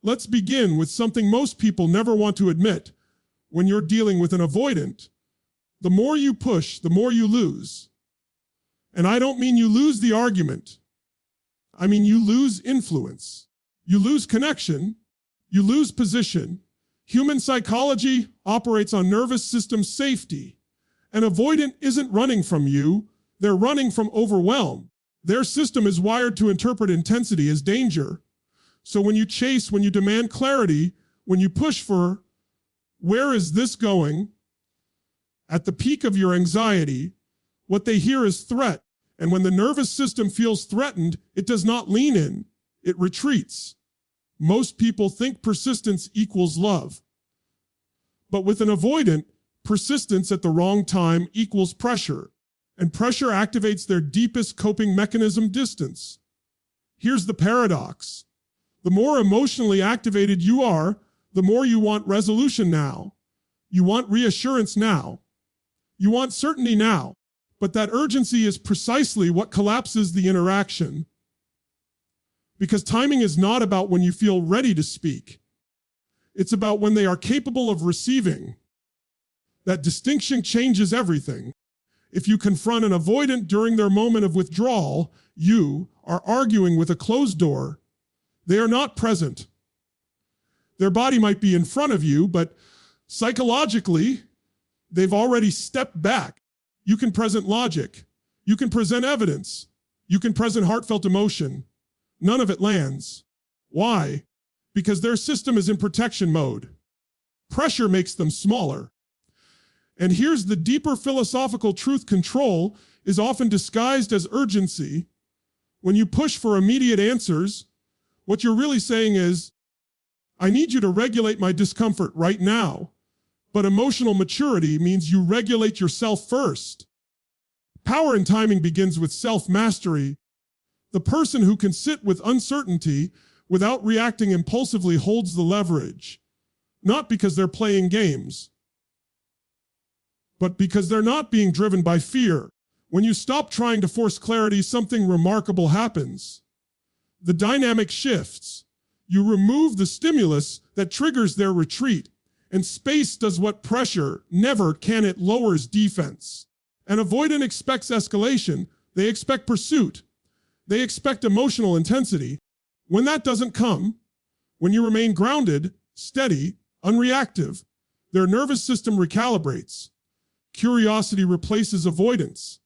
Let's begin with something most people never want to admit. When you're dealing with an avoidant, the more you push, the more you lose. And I don't mean you lose the argument. I mean you lose influence. You lose connection. You lose position. Human psychology operates on nervous system safety. An avoidant isn't running from you. They're running from overwhelm. Their system is wired to interpret intensity as danger. So when you chase, when you demand clarity, when you push for, where is this going? At the peak of your anxiety, what they hear is threat. And when the nervous system feels threatened, it does not lean in, it retreats. Most people think persistence equals love. But with an avoidant, persistence at the wrong time equals pressure. And pressure activates their deepest coping mechanism, distance. Here's the paradox. The more emotionally activated you are, the more you want resolution now. You want reassurance now. You want certainty now. But that urgency is precisely what collapses the interaction. Because timing is not about when you feel ready to speak. It's about when they are capable of receiving. That distinction changes everything. If you confront an avoidant during their moment of withdrawal, you are arguing with a closed door. They are not present. Their body might be in front of you, but psychologically, they've already stepped back. You can present logic. You can present evidence. You can present heartfelt emotion. None of it lands. Why? Because their system is in protection mode. Pressure makes them smaller. And here's the deeper philosophical truth: control is often disguised as urgency. When you push for immediate answers, what you're really saying is, I need you to regulate my discomfort right now. But emotional maturity means you regulate yourself first. Power and timing begins with self-mastery. The person who can sit with uncertainty without reacting impulsively holds the leverage. Not because they're playing games, but because they're not being driven by fear. When you stop trying to force clarity, something remarkable happens. The dynamic shifts. You remove the stimulus that triggers their retreat, and space does what pressure never can. It lowers defense. An avoidant expects escalation. They expect pursuit. They expect emotional intensity. When that doesn't come, when you remain grounded, steady, unreactive, their nervous system recalibrates. Curiosity replaces avoidance.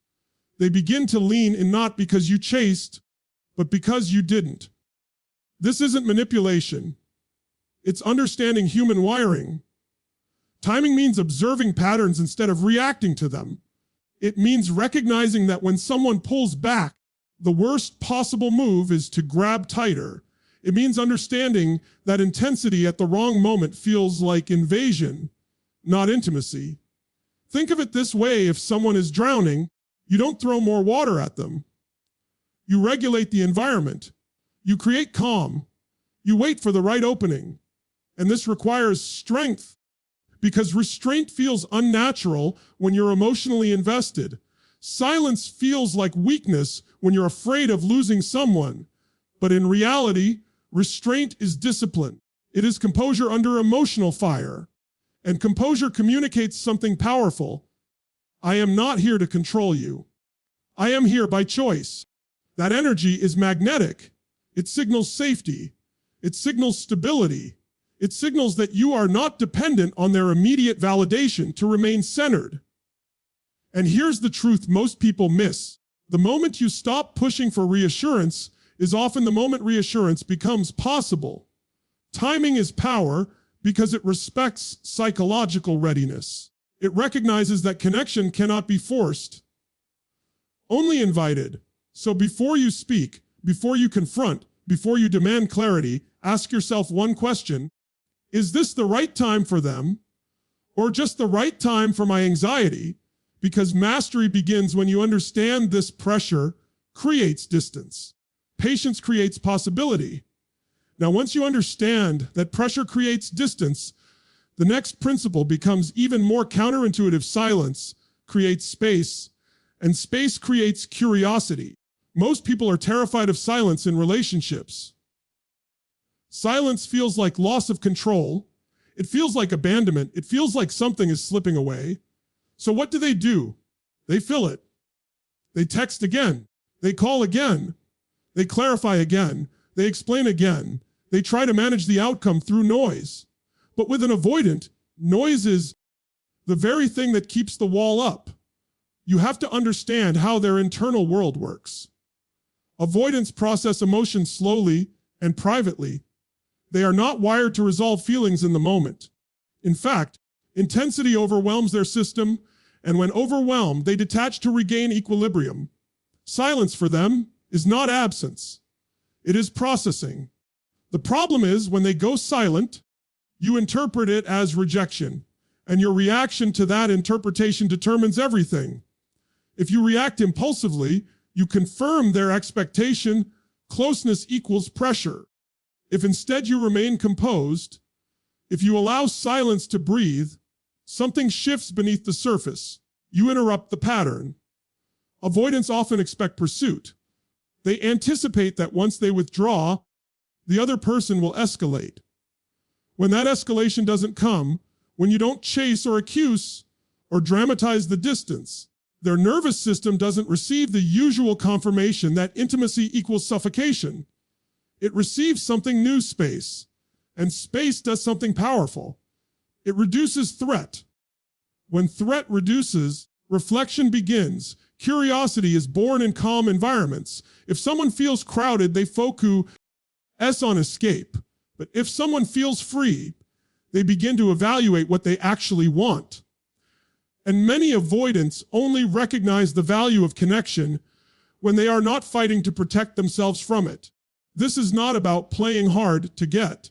They begin to lean in, not because you chased, but because you didn't. This isn't manipulation. It's understanding human wiring. Timing means observing patterns instead of reacting to them. It means recognizing that when someone pulls back, the worst possible move is to grab tighter. It means understanding that intensity at the wrong moment feels like invasion, not intimacy. Think of it this way: if someone is drowning, you don't throw more water at them. You regulate the environment. You create calm. You wait for the right opening. And this requires strength, because restraint feels unnatural when you're emotionally invested. Silence feels like weakness when you're afraid of losing someone. But in reality, restraint is discipline. It is composure under emotional fire. And composure communicates something powerful. I am not here to control you. I am here by choice. That energy is magnetic. It signals safety. It signals stability. It signals that you are not dependent on their immediate validation to remain centered. And here's the truth most people miss. The moment you stop pushing for reassurance is often the moment reassurance becomes possible. Timing is power because it respects psychological readiness. It recognizes that connection cannot be forced, only invited. So before you speak, before you confront, before you demand clarity, ask yourself one question: is this the right time for them, or just the right time for my anxiety? Because mastery begins when you understand this pressure creates distance. Patience creates possibility. Now, once you understand that pressure creates distance, the next principle becomes even more counterintuitive. Silence creates space, and space creates curiosity. Most people are terrified of silence in relationships. Silence feels like loss of control. It feels like abandonment. It feels like something is slipping away. So what do? They fill it. They text again. They call again. They clarify again. They explain again. They try to manage the outcome through noise. But with an avoidant, noise is the very thing that keeps the wall up. You have to understand how their internal world works. Avoidants process emotions slowly and privately. They are not wired to resolve feelings in the moment. In fact, intensity overwhelms their system, and when overwhelmed, they detach to regain equilibrium. Silence for them is not absence. It is processing. The problem is when they go silent, you interpret it as rejection, and your reaction to that interpretation determines everything. If you react impulsively, you confirm their expectation. Closeness equals pressure. If instead you remain composed, if you allow silence to breathe, something shifts beneath the surface. You interrupt the pattern. Avoidants often expect pursuit. They anticipate that once they withdraw, the other person will escalate. When that escalation doesn't come, when you don't chase or accuse or dramatize the distance, their nervous system doesn't receive the usual confirmation that intimacy equals suffocation. It receives something new, space, and space does something powerful. It reduces threat. When threat reduces, reflection begins. Curiosity is born in calm environments. If someone feels crowded, they focus on escape. But if someone feels free, they begin to evaluate what they actually want. And many avoidants only recognize the value of connection when they are not fighting to protect themselves from it. This is not about playing hard to get.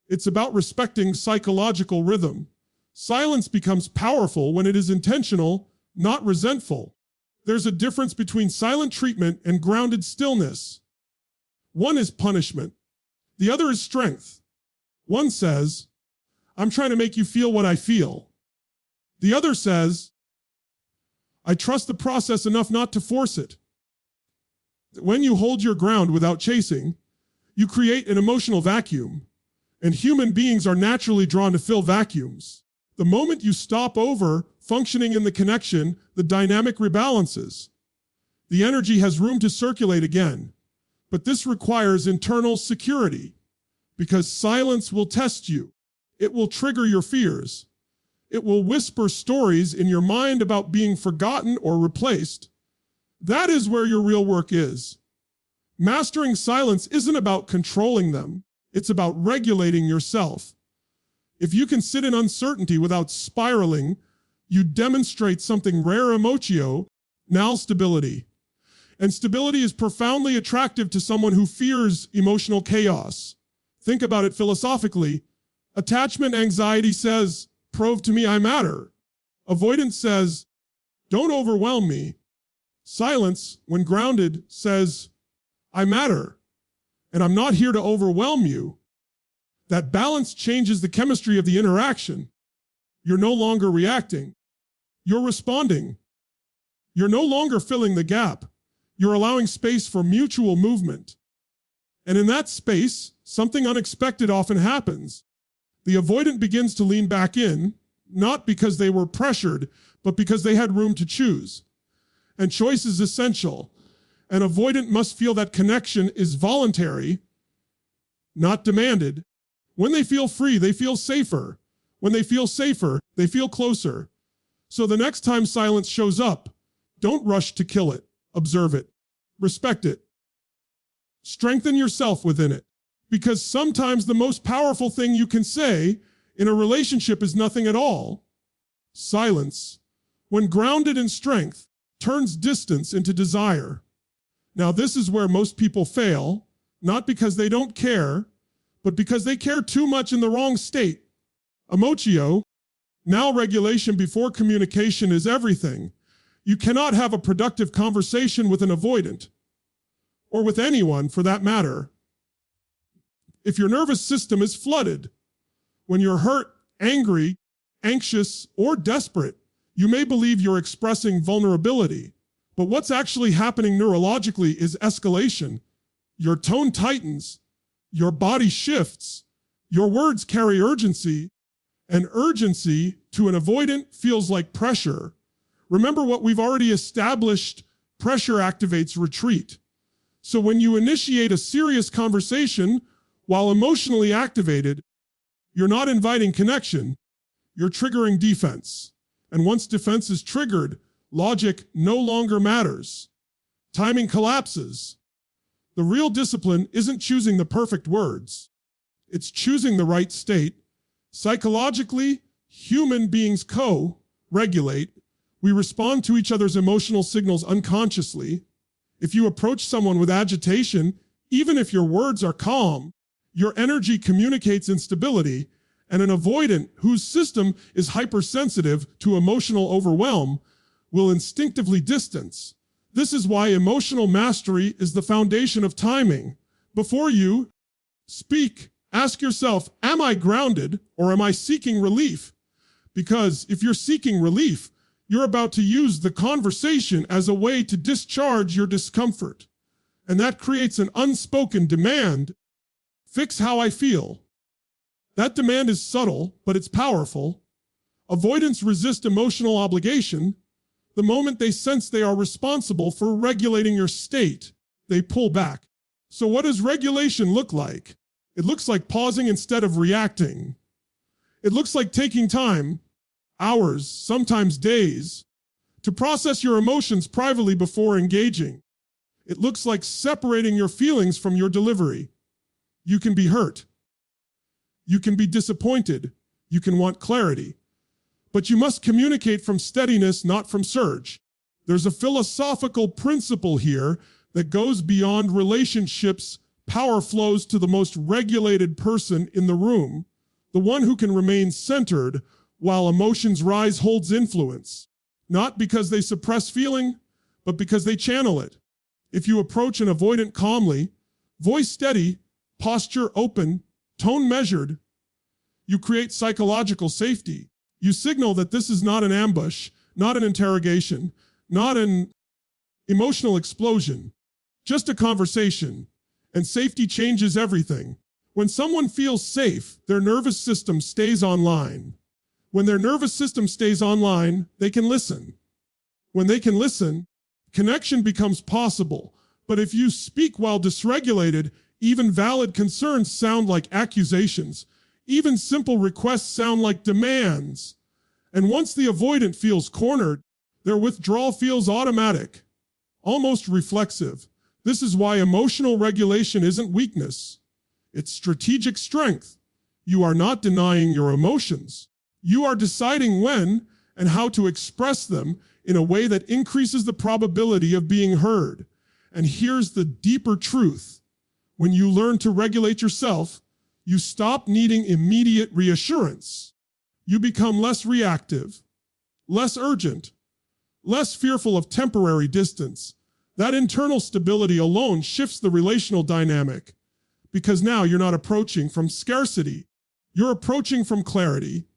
It's about respecting psychological rhythm. Silence becomes powerful when it is intentional, not resentful. There's a difference between silent treatment and grounded stillness. One is punishment. The other is strength. One says, I'm trying to make you feel what I feel. The other says, I trust the process enough not to force it. When you hold your ground without chasing, you create an emotional vacuum, and human beings are naturally drawn to fill vacuums. The moment you stop functioning in the connection, the dynamic rebalances. The energy has room to circulate again, but this requires internal security, because silence will test you. It will trigger your fears. It will whisper stories in your mind about being forgotten or replaced. That is where your real work is. Mastering silence isn't about controlling them. It's about regulating yourself. If you can sit in uncertainty without spiraling, you demonstrate something rare emotio, now stability. And stability is profoundly attractive to someone who fears emotional chaos. Think about it philosophically. Attachment anxiety says, prove to me I matter. Avoidance says, don't overwhelm me. Silence, when grounded, says, I matter, and I'm not here to overwhelm you. That balance changes the chemistry of the interaction. You're no longer reacting. You're responding. You're no longer filling the gap. You're allowing space for mutual movement. And in that space, something unexpected often happens. The avoidant begins to lean back in, not because they were pressured, but because they had room to choose. And choice is essential. An avoidant must feel that connection is voluntary, not demanded. When they feel free, they feel safer. When they feel safer, they feel closer. So the next time silence shows up, don't rush to kill it. Observe it. Respect it. Strengthen yourself within it. Because sometimes the most powerful thing you can say in a relationship is nothing at all. Silence, when grounded in strength, turns distance into desire. Now, this is where most people fail, not because they don't care, but because they care too much in the wrong state. Emotio, now regulation before communication, is everything. You cannot have a productive conversation with an avoidant, or with anyone for that matter, if your nervous system is flooded. When you're hurt, angry, anxious, or desperate, you may believe you're expressing vulnerability. But what's actually happening neurologically is escalation. Your tone tightens. Your body shifts. Your words carry urgency, and urgency to an avoidant feels like pressure. Remember what we've already established: pressure activates retreat. So when you initiate a serious conversation while emotionally activated, you're not inviting connection, you're triggering defense. And once defense is triggered, logic no longer matters. Timing collapses. The real discipline isn't choosing the perfect words. It's choosing the right state. Psychologically, human beings co-regulate. We respond to each other's emotional signals unconsciously. If you approach someone with agitation, even if your words are calm, your energy communicates instability, and an avoidant whose system is hypersensitive to emotional overwhelm will instinctively distance. This is why emotional mastery is the foundation of timing. Before you speak, ask yourself, am I grounded or am I seeking relief? Because if you're seeking relief, you're about to use the conversation as a way to discharge your discomfort. And that creates an unspoken demand. Fix how I feel. That demand is subtle, but it's powerful. Avoidants resist emotional obligation. The moment they sense they are responsible for regulating your state, they pull back. So what does regulation look like? It looks like pausing instead of reacting. It looks like taking time, hours, sometimes days, to process your emotions privately before engaging. It looks like separating your feelings from your delivery. You can be hurt. You can be disappointed. You can want clarity. But you must communicate from steadiness, not from surge. There's a philosophical principle here that goes beyond relationships. Power flows to the most regulated person in the room. The one who can remain centered while emotions rise holds influence, not because they suppress feeling, but because they channel it. If you approach an avoidant calmly, voice steady, posture open, tone measured, you create psychological safety. You signal that this is not an ambush, not an interrogation, not an emotional explosion, just a conversation. And safety changes everything. When someone feels safe, their nervous system stays online. When their nervous system stays online, they can listen. When they can listen, connection becomes possible. But if you speak while dysregulated, even valid concerns sound like accusations. Even simple requests sound like demands. And once the avoidant feels cornered, their withdrawal feels automatic, almost reflexive. This is why emotional regulation isn't weakness. It's strategic strength. You are not denying your emotions. You are deciding when and how to express them in a way that increases the probability of being heard. And here's the deeper truth. When you learn to regulate yourself, you stop needing immediate reassurance. You become less reactive, less urgent, less fearful of temporary distance. That internal stability alone shifts the relational dynamic, because now you're not approaching from scarcity. You're approaching from clarity,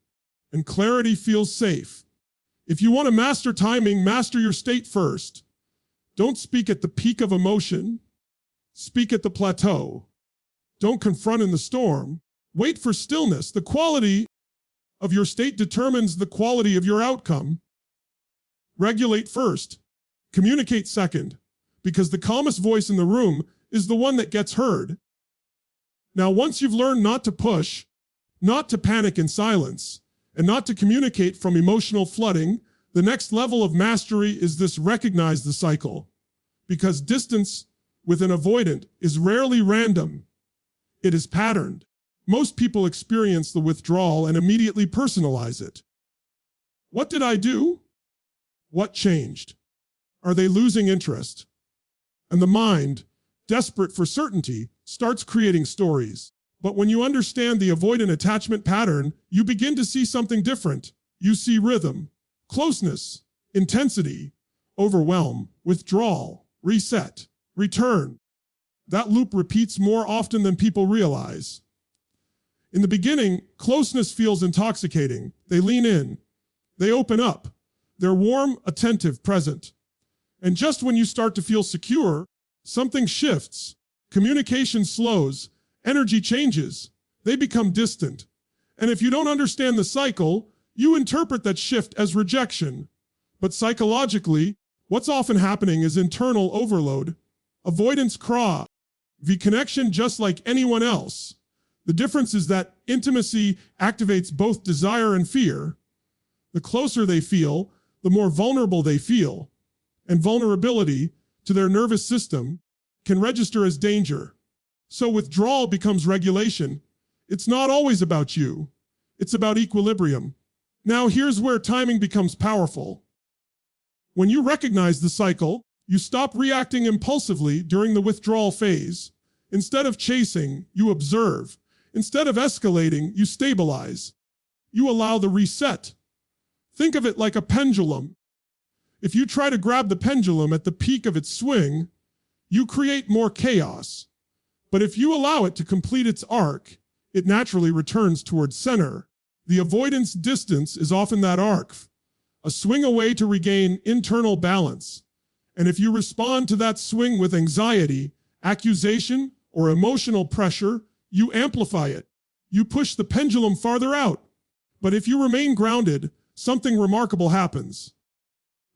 and clarity feels safe. If you want to master timing, master your state first. Don't speak at the peak of emotion. Speak at the plateau. Don't confront in the storm. Wait for stillness. The quality of your state determines the quality of your outcome. Regulate first. Communicate second, because the calmest voice in the room is the one that gets heard. Now, once you've learned not to push, not to panic in silence, and not to communicate from emotional flooding, the next level of mastery is this: recognize the cycle. Because distance with an avoidant is rarely random. It is patterned. Most people experience the withdrawal and immediately personalize it. What did I do? What changed? Are they losing interest? And the mind, desperate for certainty, starts creating stories. But when you understand the avoidant attachment pattern, you begin to see something different. You see rhythm, closeness, intensity, overwhelm, withdrawal, reset, return. That loop repeats more often than people realize. In the beginning, closeness feels intoxicating. They lean in. They open up. They're warm, attentive, present. And just when you start to feel secure, something shifts. Communication slows, energy changes. They become distant. And if you don't understand the cycle, you interpret that shift as rejection. But psychologically, what's often happening is internal overload. Avoidance craw. The connection just like anyone else. The difference is that intimacy activates both desire and fear. The closer they feel, the more vulnerable they feel. And vulnerability to their nervous system can register as danger. So withdrawal becomes regulation. It's not always about you. It's about equilibrium. Now here's where timing becomes powerful. When you recognize the cycle, you stop reacting impulsively during the withdrawal phase. Instead of chasing, you observe. Instead of escalating, you stabilize. You allow the reset. Think of it like a pendulum. If you try to grab the pendulum at the peak of its swing, you create more chaos. But if you allow it to complete its arc, it naturally returns towards center. The avoidance distance is often that arc, a swing away to regain internal balance. And if you respond to that swing with anxiety, accusation, or emotional pressure, you amplify it. You push the pendulum farther out. But if you remain grounded, something remarkable happens.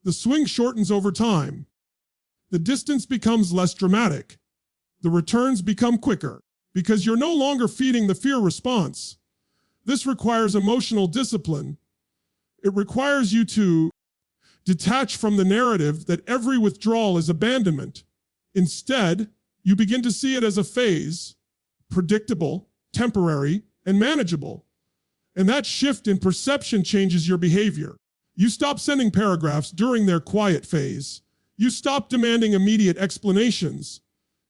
The swing shortens over time. The distance becomes less dramatic. The returns become quicker because you're no longer feeding the fear response. This requires emotional discipline. It requires you to detach from the narrative that every withdrawal is abandonment. Instead, you begin to see it as a phase, predictable, temporary, and manageable. And that shift in perception changes your behavior. You stop sending paragraphs during their quiet phase. You stop demanding immediate explanations.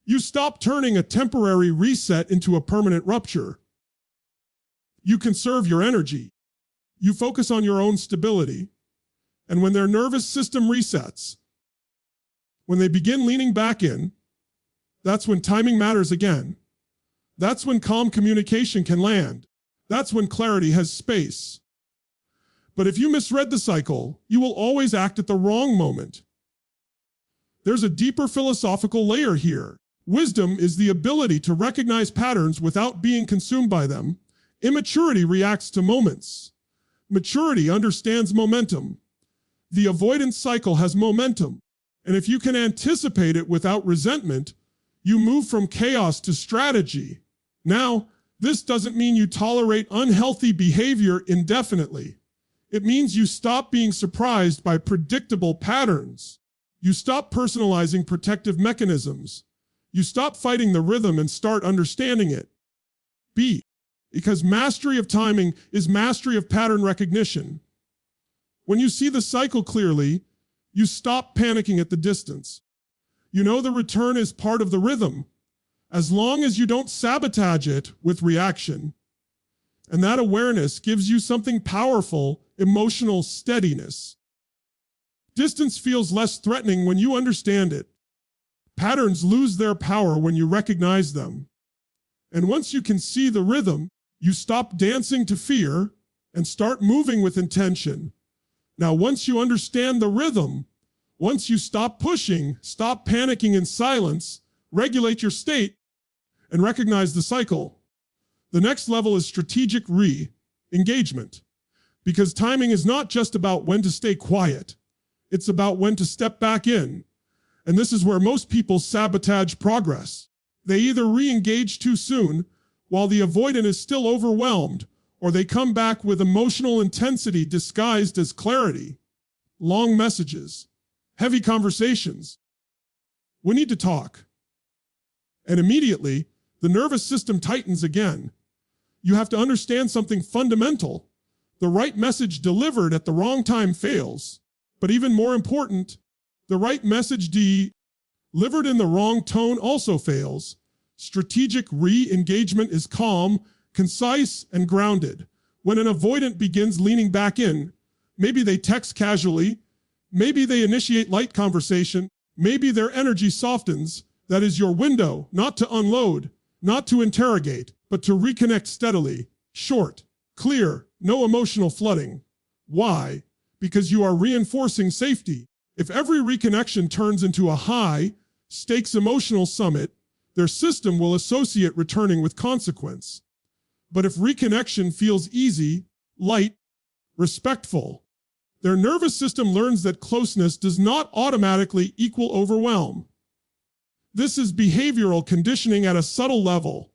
You stop turning a temporary reset into a permanent rupture. You conserve your energy. You focus on your own stability. And when their nervous system resets, when they begin leaning back in, that's when timing matters again. That's when calm communication can land. That's when clarity has space. But if you misread the cycle, you will always act at the wrong moment. There's a deeper philosophical layer here. Wisdom is the ability to recognize patterns without being consumed by them. Immaturity reacts to moments. Maturity understands momentum. The avoidance cycle has momentum. And if you can anticipate it without resentment, you move from chaos to strategy. Now, this doesn't mean you tolerate unhealthy behavior indefinitely. It means you stop being surprised by predictable patterns. You stop personalizing protective mechanisms. You stop fighting the rhythm and start understanding it. B, because mastery of timing is mastery of pattern recognition. When you see the cycle clearly, you stop panicking at the distance. You know the return is part of the rhythm, as long as you don't sabotage it with reaction. And that awareness gives you something powerful, emotional steadiness. Distance feels less threatening when you understand it. Patterns lose their power when you recognize them. And once you can see the rhythm, you stop dancing to fear and start moving with intention. Now, once you understand the rhythm, once you stop pushing, stop panicking in silence, regulate your state, and recognize the cycle, the next level is strategic re-engagement. Because timing is not just about when to stay quiet. It's about when to step back in. And this is where most people sabotage progress. They either re-engage too soon while the avoidant is still overwhelmed, or they come back with emotional intensity disguised as clarity. Long messages, heavy conversations. We need to talk. And immediately, the nervous system tightens again. You have to understand something fundamental. The right message delivered at the wrong time fails. But even more important, the right message delivered in the wrong tone also fails. Strategic re-engagement is calm, concise, and grounded. When an avoidant begins leaning back in, maybe they text casually, maybe they initiate light conversation, maybe their energy softens. That is your window, not to unload, not to interrogate, but to reconnect steadily, short, clear, no emotional flooding. Why? Because you are reinforcing safety. If every reconnection turns into a high-stakes emotional summit, Their system will associate returning with consequence. But if reconnection feels easy, light, respectful, their nervous system learns that closeness does not automatically equal overwhelm. This is behavioral conditioning at a subtle level.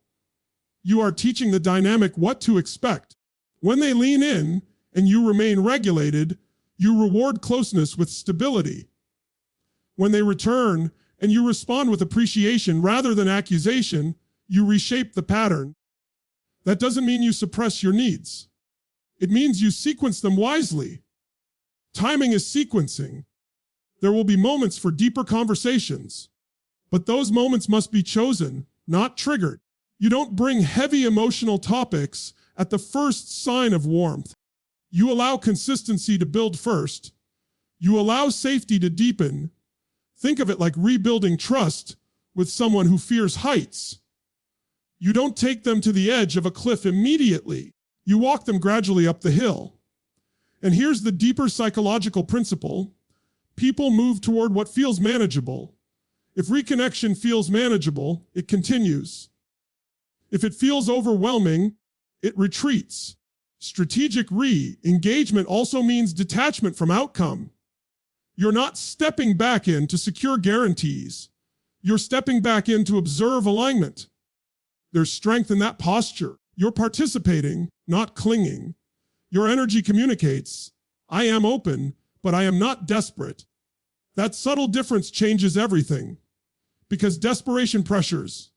You are teaching the dynamic what to expect. When they lean in and you remain regulated, you reward closeness with stability. When they return and you respond with appreciation rather than accusation, you reshape the pattern. That doesn't mean you suppress your needs. It means you sequence them wisely. Timing is sequencing. There will be moments for deeper conversations, but those moments must be chosen, not triggered. You don't bring heavy emotional topics at the first sign of warmth. You allow consistency to build first. You allow safety to deepen. Think of it like rebuilding trust with someone who fears heights. You don't take them to the edge of a cliff immediately. You walk them gradually up the hill. And here's the deeper psychological principle. People move toward what feels manageable. If reconnection feels manageable, it continues. If it feels overwhelming, it retreats. Strategic re-engagement also means detachment from outcome. You're not stepping back in to secure guarantees. You're stepping back in to observe alignment. There's strength in that posture. You're participating, not clinging. Your energy communicates, I am open, but I am not desperate. That subtle difference changes everything. Because desperation pressures.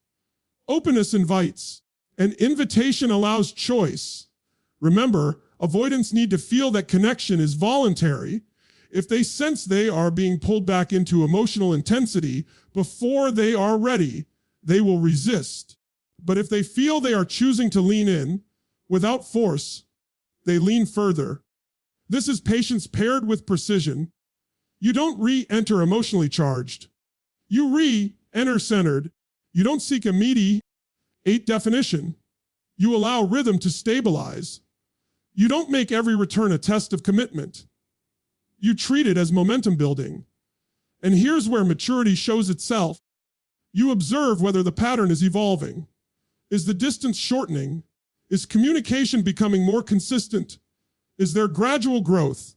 Openness invites. An invitation allows choice. Remember, avoidants need to feel that connection is voluntary. If they sense they are being pulled back into emotional intensity before they are ready, they will resist. But if they feel they are choosing to lean in, without force, they lean further. This is patience paired with precision. You don't re-enter emotionally charged. You re-enter centered. You don't seek immediate definition. You allow rhythm to stabilize. You don't make every return a test of commitment. You treat it as momentum building. And here's where maturity shows itself. You observe whether the pattern is evolving. Is the distance shortening? Is communication becoming more consistent? Is there gradual growth?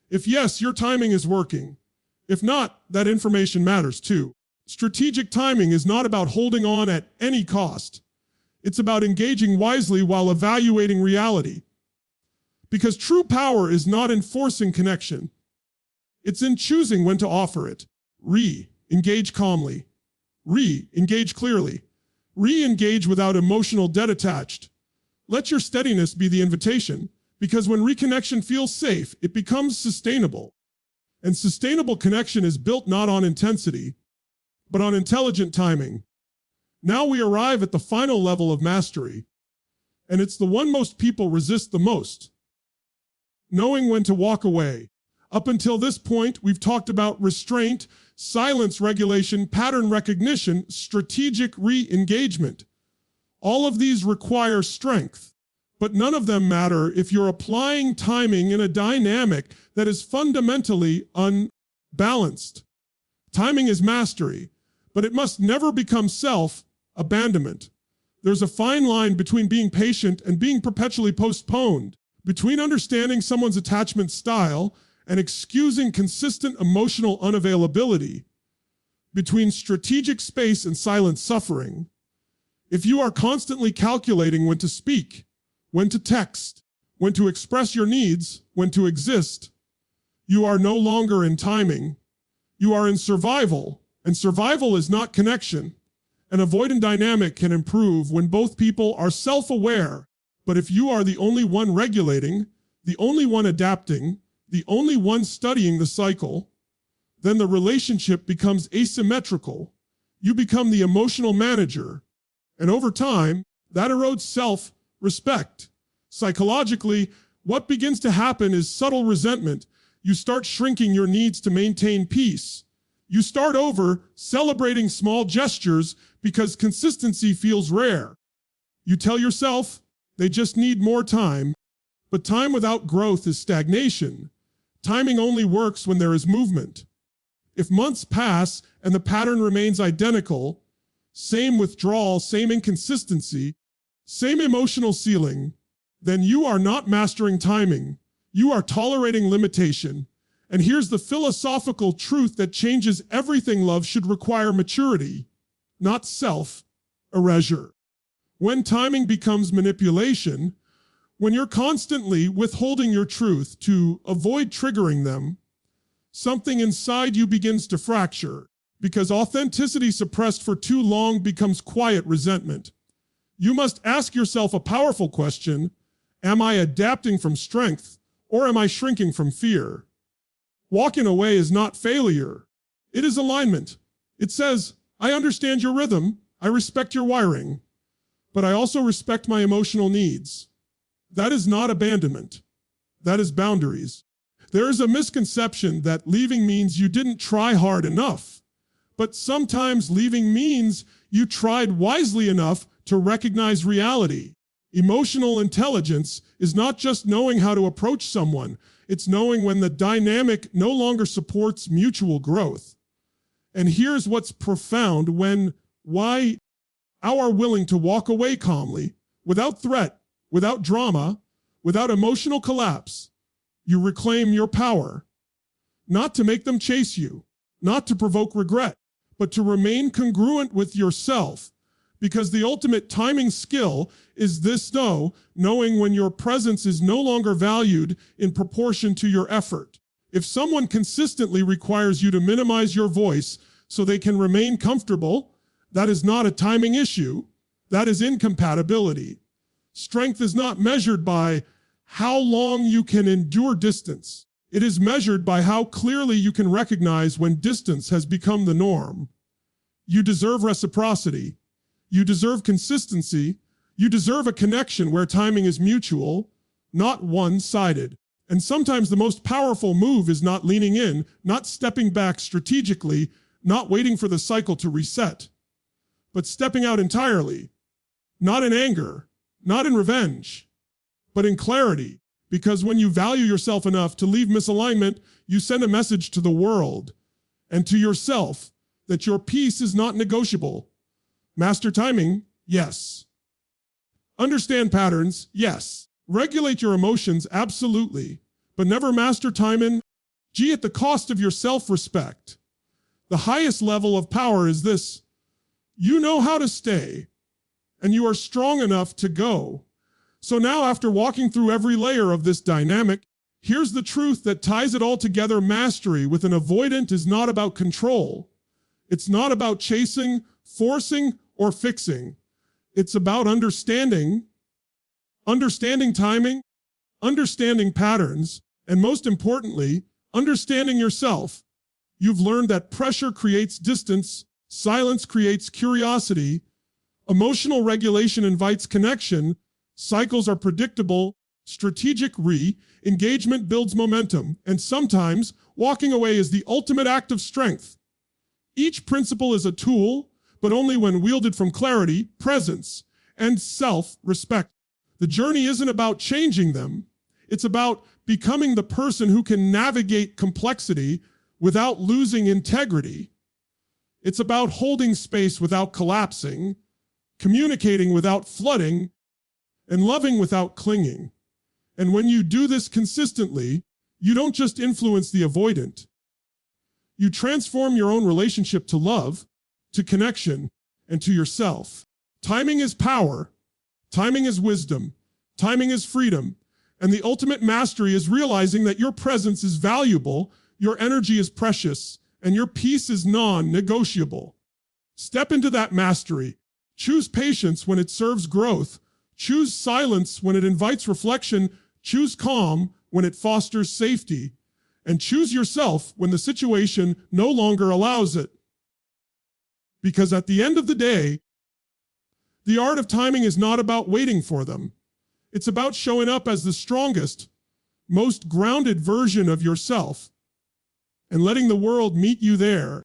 If yes, your timing is working. If not, that information matters too. Strategic timing is not about holding on at any cost. It's about engaging wisely while evaluating reality. Because true power is not in forcing connection. It's in choosing when to offer it. Re-engage calmly. Re-engage clearly. Re-engage without emotional debt attached. Let your steadiness be the invitation, because when reconnection feels safe, it becomes sustainable. And sustainable connection is built not on intensity, but on intelligent timing. Now we arrive at the final level of mastery, and it's the one most people resist the most. Knowing when to walk away. Up until this point, we've talked about restraint, silence regulation, pattern recognition, strategic re-engagement. All of these require strength, but none of them matter if you're applying timing in a dynamic that is fundamentally unbalanced. Timing is mastery, but it must never become self-abandonment. There's a fine line between being patient and being perpetually postponed, between understanding someone's attachment style and excusing consistent emotional unavailability, between strategic space and silent suffering. If you are constantly calculating when to speak, when to text, when to express your needs, when to exist, you are no longer in timing. You are in survival, and survival is not connection. An avoidant dynamic can improve when both people are self-aware, but if you are the only one regulating, the only one adapting, the only one studying the cycle, then the relationship becomes asymmetrical. You become the emotional manager, and over time, that erodes self-respect. Psychologically, what begins to happen is subtle resentment. You start shrinking your needs to maintain peace. You start over celebrating small gestures because consistency feels rare. You tell yourself they just need more time, but time without growth is stagnation. Timing only works when there is movement. If months pass and the pattern remains identical, same withdrawal, same inconsistency, same emotional ceiling, then you are not mastering timing. You are tolerating limitation. And here's the philosophical truth that changes everything. Love should require maturity, not self-erasure. When timing becomes manipulation, when you're constantly withholding your truth to avoid triggering them, something inside you begins to fracture, because authenticity suppressed for too long becomes quiet resentment. You must ask yourself a powerful question: am I adapting from strength, or am I shrinking from fear? Walking away is not failure. It is alignment. It says, I understand your rhythm, I respect your wiring, but I also respect my emotional needs. That is not abandonment. That is boundaries. There is a misconception that leaving means you didn't try hard enough, but sometimes leaving means you tried wisely enough to recognize reality. Emotional intelligence is not just knowing how to approach someone, it's knowing when the dynamic no longer supports mutual growth. And here's what's profound: why are willing to walk away calmly, without threat, without drama, without emotional collapse. You reclaim your power, not to make them chase you, not to provoke regret, but to remain congruent with yourself. Because the ultimate timing skill is this: knowing when your presence is no longer valued in proportion to your effort. If someone consistently requires you to minimize your voice so they can remain comfortable, that is not a timing issue. That is incompatibility. Strength is not measured by how long you can endure distance. It is measured by how clearly you can recognize when distance has become the norm. You deserve reciprocity. You deserve consistency. You deserve a connection where timing is mutual, not one-sided. And sometimes the most powerful move is not leaning in, not stepping back strategically, not waiting for the cycle to reset, but stepping out entirely, not in anger, not in revenge, but in clarity. Because when you value yourself enough to leave misalignment, you send a message to the world and to yourself that your peace is not negotiable. Master timing, yes. Understand patterns, yes. Regulate your emotions, absolutely. But never master timing, at the cost of your self-respect. The highest level of power is this: you know how to stay, and you are strong enough to go. So now, after walking through every layer of this dynamic, here's the truth that ties it all together. Mastery with an avoidant is not about control. It's not about chasing, forcing, or fixing. It's about understanding timing, understanding patterns, and most importantly, understanding yourself. You've learned that pressure creates distance, silence creates curiosity, emotional regulation invites connection, cycles are predictable, strategic re-engagement builds momentum, and sometimes walking away is the ultimate act of strength. Each principle is a tool, but only when wielded from clarity, presence, and self-respect. The journey isn't about changing them. It's about becoming the person who can navigate complexity without losing integrity. It's about holding space without collapsing, communicating without flooding, and loving without clinging. And when you do this consistently, you don't just influence the avoidant. You transform your own relationship to love, to connection, and to yourself. Timing is power. Timing is wisdom. Timing is freedom. And the ultimate mastery is realizing that your presence is valuable, your energy is precious, and your peace is non-negotiable. Step into that mastery. Choose patience when it serves growth. Choose silence when it invites reflection. Choose calm when it fosters safety. And choose yourself when the situation no longer allows it. Because at the end of the day, the art of timing is not about waiting for them. It's about showing up as the strongest, most grounded version of yourself and letting the world meet you there.